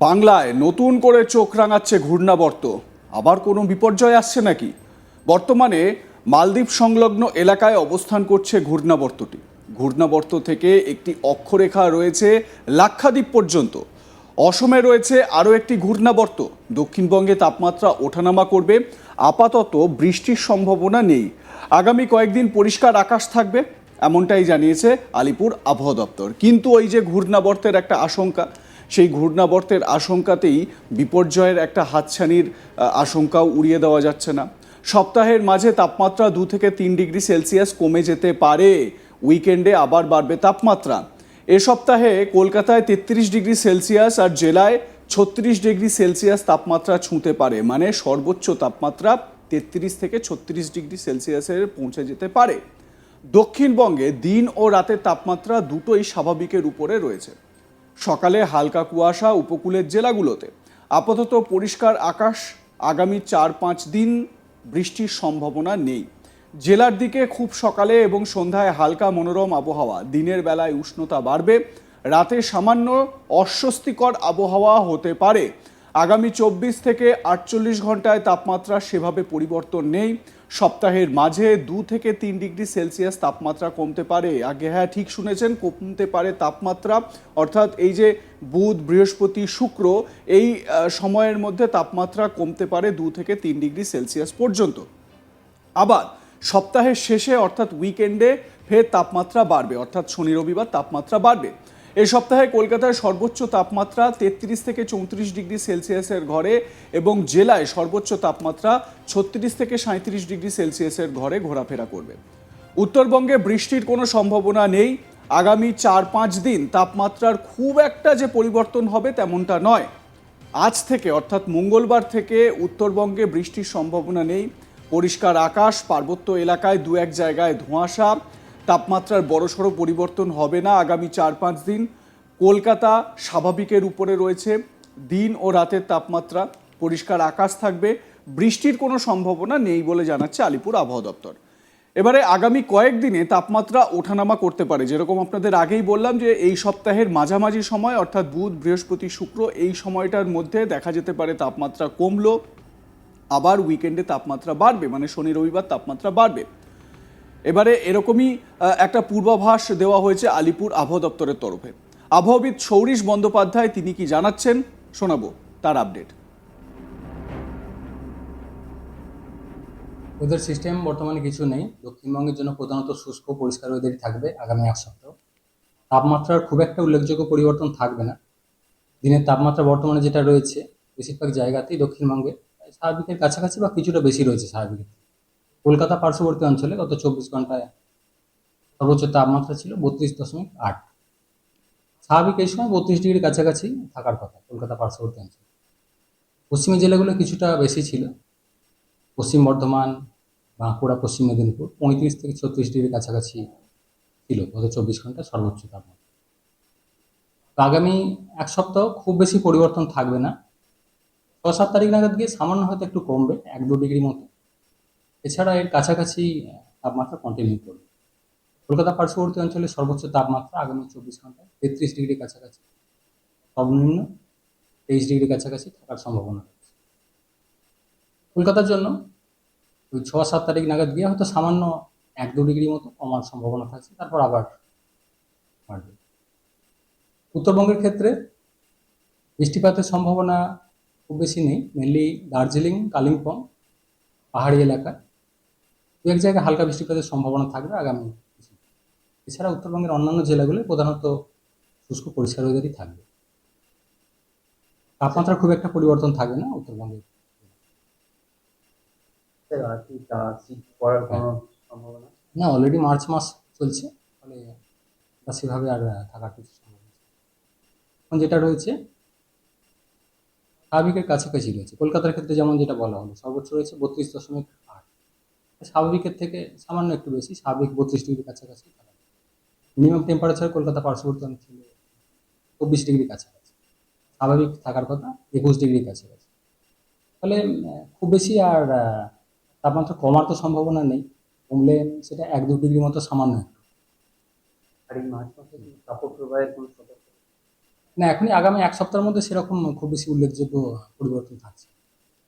বাংলায় নতুন করে চোখ রাঙাচ্ছে ঘূর্ণাবর্ত। আবার কোনো বিপর্যয় আসছে নাকি? বর্তমানে মালদ্বীপ সংলগ্ন এলাকায় অবস্থান করছে ঘূর্ণাবর্তটি। ঘূর্ণাবর্ত থেকে একটি অক্ষরেখা রয়েছে লাক্ষাদ্বীপ পর্যন্ত। অসমে রয়েছে আরও একটি ঘূর্ণাবর্ত। দক্ষিণবঙ্গে তাপমাত্রা ওঠানামা করবে। আপাতত বৃষ্টির সম্ভাবনা নেই। আগামী কয়েকদিন পরিষ্কার আকাশ থাকবে, এমনটাই জানিয়েছে আলিপুর আবহাওয়া দপ্তর। কিন্তু ওই যে ঘূর্ণাবর্তের একটা আশঙ্কা, সেই ঘূর্ণাবর্তের আশঙ্কাতেই বিপর্যয়ের একটা হাতছানির আশঙ্কাও উড়িয়ে দেওয়া যাচ্ছে না। সপ্তাহের মাঝে তাপমাত্রা 2 থেকে 3 ডিগ্রি সেলসিয়াস কমে যেতে পারে। উইকেন্ডে আবার বাড়বে তাপমাত্রা। এ সপ্তাহে কলকাতায় 33 ডিগ্রি সেলসিয়াস আর জেলায় 36 ডিগ্রি সেলসিয়াস তাপমাত্রা ছুঁতে পারে। মানে সর্বোচ্চ তাপমাত্রা 33 থেকে 36 ডিগ্রি সেলসিয়াসের পৌঁছে যেতে পারে। দক্ষিণবঙ্গে দিন ও রাতের তাপমাত্রা দুটোই স্বাভাবিকের উপরে রয়েছে। সকালে হালকা কুয়াশা উপকূলের জেলাগুলোতে। আপাতত পরিষ্কার আকাশ। আগামী 4-5 দিন বৃষ্টির সম্ভাবনা নেই। জেলার দিকে খুব সকালে এবং সন্ধ্যায় হালকা মনোরম আবহাওয়া। দিনের বেলায় উষ্ণতা বাড়বে, রাতে সামান্য অস্বস্তিকর আবহাওয়া হতে পারে। আগামী 24 থেকে 48 ঘন্টায় তাপমাত্রা সেভাবে পরিবর্তন নেই। সপ্তাহের মাঝে 2 থেকে 3 ডিগ্রি সেলসিয়াস তাপমাত্রা কমতে পারে। আগে হ্যাঁ, ঠিক শুনেছেন, কমতে পারে তাপমাত্রা। অর্থাৎ এই যে বুধ, বৃহস্পতি, শুক্র, এই সময়ের মধ্যে তাপমাত্রা কমতে পারে 2 থেকে 3 ডিগ্রি সেলসিয়াস পর্যন্ত। আবার সপ্তাহের শেষে অর্থাৎ উইকেন্ডে ফের তাপমাত্রা বাড়বে, অর্থাৎ শনি রবিবার তাপমাত্রা বাড়বে। এই সপ্তাহে কলকাতায় সর্বোচ্চ তাপমাত্রা 33 থেকে 34 ডিগ্রি সেলসিয়াসের ঘরে এবং জেলায় সর্বোচ্চ তাপমাত্রা 36 থেকে 37 ডিগ্রি সেলসিয়াসের ঘরে ঘোরাফেরা করবে। উত্তরবঙ্গে বৃষ্টির কোনো সম্ভাবনা নেই। আগামী 4-5 দিন তাপমাত্রার খুব একটা যে পরিবর্তন হবে তেমনটা নয়। আজ থেকে অর্থাৎ মঙ্গলবার থেকে উত্তরবঙ্গে বৃষ্টির সম্ভাবনা নেই। পরিষ্কার আকাশ, পার্বত্য এলাকায় 2-1 জায়গায় ধোঁয়াশা। তাপমাত্রার বড়সড় পরিবর্তন হবে না আগামী 4-5 দিন। কলকাতা স্বাভাবিকের উপরে রয়েছে। দিন ও রাতের তাপমাত্রা, পরিষ্কার আকাশ থাকবে। বৃষ্টির কোনো সম্ভাবনা নেই বলে জানাচ্ছে আলিপুর আবহাওয়া দপ্তর। এবারে আগামী কয়েকদিনে তাপমাত্রা ওঠানামা করতে পারে। যেরকম আপনাদের আগেই বললাম যে এই সপ্তাহের মাঝামাঝি সময় অর্থাৎ বুধ, বৃহস্পতি, শুক্র, এই সময়টার মধ্যে দেখা যেতে পারে তাপমাত্রা কমলো। আবার উইকেন্ডে তাপমাত্রা বাড়বে, মানে শনি রবিবার তাপমাত্রা বাড়বে। এবারে এরকমই একটা পূর্বাভাস দেওয়া হয়েছে আলিপুর আবহাওয়া দপ্তরের তরফে। আবহাওয়াবিদ সৌরিশ বন্দ্যোপাধ্যায় তিনি কি জানাচ্ছেন শোনাবো তার আপডেট। ওয়েদার সিস্টেম বর্তমানে কিছু নেই। দক্ষিণবঙ্গের জন্য প্রধানত শুষ্ক পরিষ্কার ওয়েদারই থাকবে আগামী এক সপ্তাহ। তাপমাত্রার খুব একটা উল্লেখযোগ্য পরিবর্তন থাকবে না। দিনের তাপমাত্রা বর্তমানে যেটা রয়েছে বেশিরভাগ জায়গাতেই দক্ষিণবঙ্গে স্বাভাবিকের কাছাকাছি বা কিছুটা বেশি রয়েছে স্বাভাবিকের। কলকাতা পার্শ্ববর্তী অঞ্চলে গত 24 ঘন্টায় সর্বোচ্চ তাপমাত্রা ছিল 32.8। স্বাভাবিক এই সময় 32 ডিগ্রির কাছাকাছি থাকার কথা কলকাতা পার্শ্ববর্তী অঞ্চলে। পশ্চিমী জেলাগুলো কিছুটা বেশি ছিল। পশ্চিম বর্ধমান, বাঁকুড়া, পশ্চিম মেদিনীপুর 35 থেকে 36 ডিগ্রির কাছাকাছি ছিল গত 24 ঘন্টায় সর্বোচ্চ তাপমাত্রা। তো আগামী এক সপ্তাহ খুব বেশি পরিবর্তন থাকবে না। 6-7 তারিখ নাগাদ গিয়ে সামান্য হয়তো একটু কমবে 1-2 ডিগ্রি মতো। এছাড়া এর কাছাকাছি তাপমাত্রা কন্টিনিউ করবে। কলকাতা পার্শ্ববর্তী অঞ্চলে সর্বোচ্চ তাপমাত্রা আগামী 24 ঘন্টায় 33 ডিগ্রির কাছাকাছি, সর্বনিম্ন 23 ডিগ্রির কাছাকাছি থাকার সম্ভাবনা রয়েছে। কলকাতার জন্য ওই 6-7 তারিখ নাগাদ গিয়ে হয়তো সামান্য 1-2 ডিগ্রি মতো কমার সম্ভাবনা থাকছে, তারপর আবার বাড়বে। উত্তরবঙ্গের ক্ষেত্রে বৃষ্টিপাতের সম্ভাবনা খুব বেশি নেই। মেনলি দার্জিলিং, কালিম্পং পাহাড়ি এলাকায় 2-1 জায়গায় হালকা বৃষ্টিপাতের সম্ভাবনা থাকবে আগামী কিছুদিন। এছাড়া উত্তরবঙ্গের অন্যান্য জেলাগুলো প্রধানত শুষ্ক পরিষ্কার ওয়েদারই থাকবে। তাপমাত্রা খুব একটা পরিবর্তন থাকবে না উত্তরবঙ্গে। না, অলরেডি মার্চ মাস চলছে, ফলে সেভাবে আর থাকার কিছু সম্ভাবনা নেই। এখন যেটা রয়েছে স্বাভাবিকের কাছাকাছি রয়েছে। কলকাতার ক্ষেত্রে যেমন যেটা বলা হলো সর্বোচ্চ রয়েছে 32.8। স্বাভাবিকের থেকে সামান্য একটু বেশি, স্বাভাবিক 32 ডিগ্রির কাছাকাছি। মিনিমাম টেম্পারেচার কলকাতা পার্শ্ববর্তী অঞ্চলে 24 ডিগ্রির কাছাকাছি, স্বাভাবিক থাকার কথা 21 ডিগ্রির কাছাকাছি। ফলে খুব বেশি আর তাপমাত্রা কমার তো সম্ভাবনা নেই। কমলে সেটা 1-2 ডিগ্রি মতো সামান্য একটু। আর এই মার্চ মাসে কি কাপড় প্রবাহের কোনো সতর্কতা? না, এখনই আগামী এক সপ্তাহের মধ্যে সেরকম খুব বেশি উল্লেখযোগ্য পরিবর্তন থাকছে।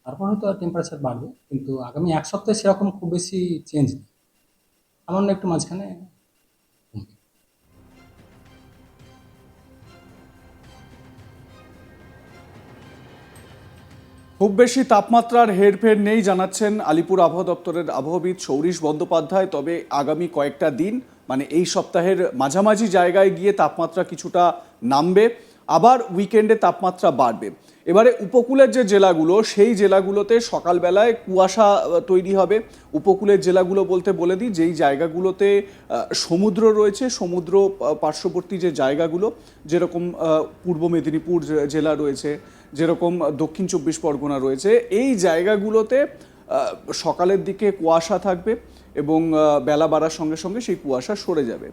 তারপর হয়তো টেম্পারেচার বাড়বে, কিন্তু আগামী এক সপ্তাহে সেরকম খুব বেশি চেঞ্জ নেই, সামান্য একটু মাঝখানে কমবে। খুব বেশি তাপমাত্রার হেরফের নেই জানাচ্ছেন আলিপুর আবহাওয়া দপ্তরের আবহাওয়াবিদ সৌরিশ বন্দ্যোপাধ্যায়। তবে আগামী কয়েকটা দিন মানে এই সপ্তাহের মাঝামাঝি জায়গায় গিয়ে তাপমাত্রা কিছুটা নামবে, আবার উইকেন্ডে তাপমাত্রা বাড়বে। এবারে উপকূলের যে জেলাগুলো সেই জেলাগুলোতে সকালবেলায় কুয়াশা তৈরি হবে। উপকূলের জেলাগুলো বলতে বলে দিই, যেই জায়গাগুলোতে সমুদ্র রয়েছে, সমুদ্র পার্শ্ববর্তী যে জায়গাগুলো, যেরকম পূর্ব মেদিনীপুর জেলা রয়েছে, যেরকম দক্ষিণ চব্বিশ পরগনা রয়েছে, এই জায়গাগুলোতে সকালের দিকে কুয়াশা থাকবে এবং বেলা বাড়ার সঙ্গে সঙ্গে সেই কুয়াশা সরে যাবে।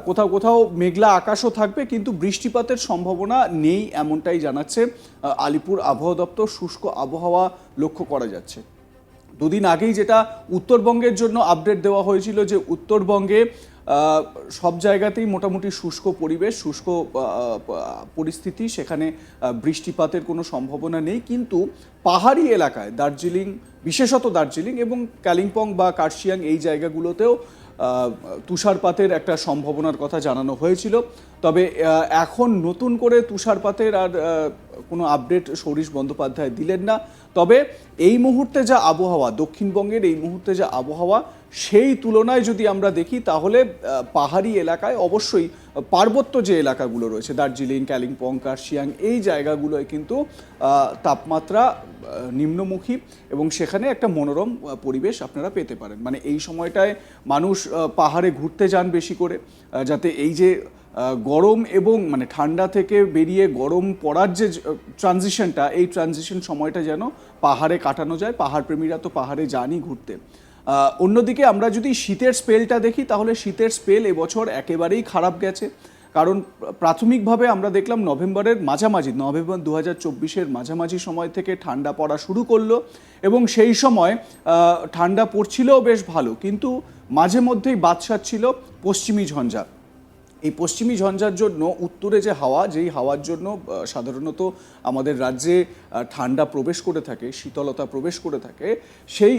কোথাও কোথাও মেঘলা আকাশও থাকবে, কিন্তু বৃষ্টিপাতের সম্ভাবনা নেই এমনটাই জানাচ্ছে আলিপুর আবহাওয়া দপ্তর। শুষ্ক আবহাওয়া লক্ষ্য করা যাচ্ছে। দুদিন আগেই যেটা উত্তরবঙ্গের জন্য আপডেট দেওয়া হয়েছিল যে উত্তরবঙ্গে সব জায়গাতেই মোটামুটি শুষ্ক পরিবেশ, শুষ্ক পরিস্থিতি, সেখানে বৃষ্টিপাতের কোনো সম্ভাবনা নেই। কিন্তু পাহাড়ি এলাকায় দার্জিলিং, বিশেষত দার্জিলিং এবং কালিম্পং বা কার্শিয়াং এই জায়গাগুলোতেও তুষারপাতের একটা সম্ভাবনার কথা জানানো হয়েছিল। তবে এখন নতুন করে তুষারপাতের আর কোনো আপডেট সৌরিশ বন্দ্যোপাধ্যায় দিলেন না। তবে এই মুহূর্তে যা আবহাওয়া, দক্ষিণবঙ্গের এই মুহূর্তে যা আবহাওয়া, সেই তুলনায় যদি আমরা দেখি তাহলে পাহাড়ি এলাকায় অবশ্যই, পার্বত্য যে এলাকাগুলো রয়েছে দার্জিলিং, কালিম্পং, কার্শিয়াং এই জায়গাগুলোয় কিন্তু তাপমাত্রা নিম্নমুখী এবং সেখানে একটা মনোরম পরিবেশ আপনারা পেতে পারেন। মানে এই সময়টায় মানুষ পাহাড়ে ঘুরতে যান বেশি করে, যাতে এই যে গরম এবং মানে ঠান্ডা থেকে বেরিয়ে গরম পড়ার যে ট্রানজিশনটা, এই ট্রানজিশন সময়টা যেন পাহাড়ে কাটানো যায়। পাহাড় প্রেমীরা তো পাহাড়ে যানই ঘুরতে। অন্যদিকে আমরা যদি শীতের স্পেলটা দেখি তাহলে শীতের স্পেল এবছর একেবারেই খারাপ গেছে। কারণ প্রাথমিকভাবে আমরা দেখলাম নভেম্বরের মাঝামাঝি, নভেম্বর 2024-এর মাঝামাঝি সময় থেকে ঠান্ডা পড়া শুরু করলো এবং সেই সময় ঠান্ডা পড়ছিলও বেশ ভালো, কিন্তু মাঝে মধ্যেই বাদ সাধছিল পশ্চিমী ঝঞ্ঝা। এই পশ্চিমী ঝঞ্ঝার জন্য উত্তরে যে হাওয়া, যেই হাওয়ার জন্য সাধারণত আমাদের রাজ্যে ঠান্ডা প্রবেশ করে থাকে, শীতলতা প্রবেশ করে থাকে, সেই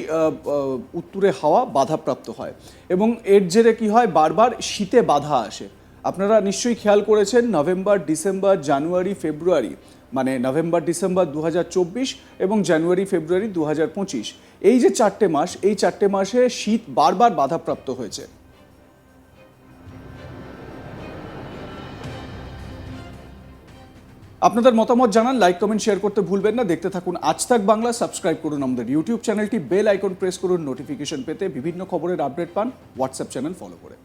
উত্তরে হাওয়া বাধাপ্রাপ্ত হয় এবং এর জেরে কি হয়, বারবার শীতে বাধা আসে। আপনারা নিশ্চয়ই খেয়াল করেছেন নভেম্বর, ডিসেম্বর, জানুয়ারি, ফেব্রুয়ারি, মানে নভেম্বর ডিসেম্বর 2024 এবং জানুয়ারি ফেব্রুয়ারি 2025, এই যে 4টে মাস, এই 4টে মাসে শীত বারবার বাধাপ্রাপ্ত হয়েছে। আপনাদের মতামত জানান, লাইক কমেন্ট শেয়ার করতে ভুলবেন না। দেখতে থাকুন আজ তাক বাংলা, সাবস্ক্রাইব করুন আমাদের ইউটিউব চ্যানেলটি, বেল আইকন প্রেস করুন নোটিফিকেশন পেতে, বিভিন্ন খবরের আপডেট পান হোয়াটসঅ্যাপ চ্যানেল ফলো করে।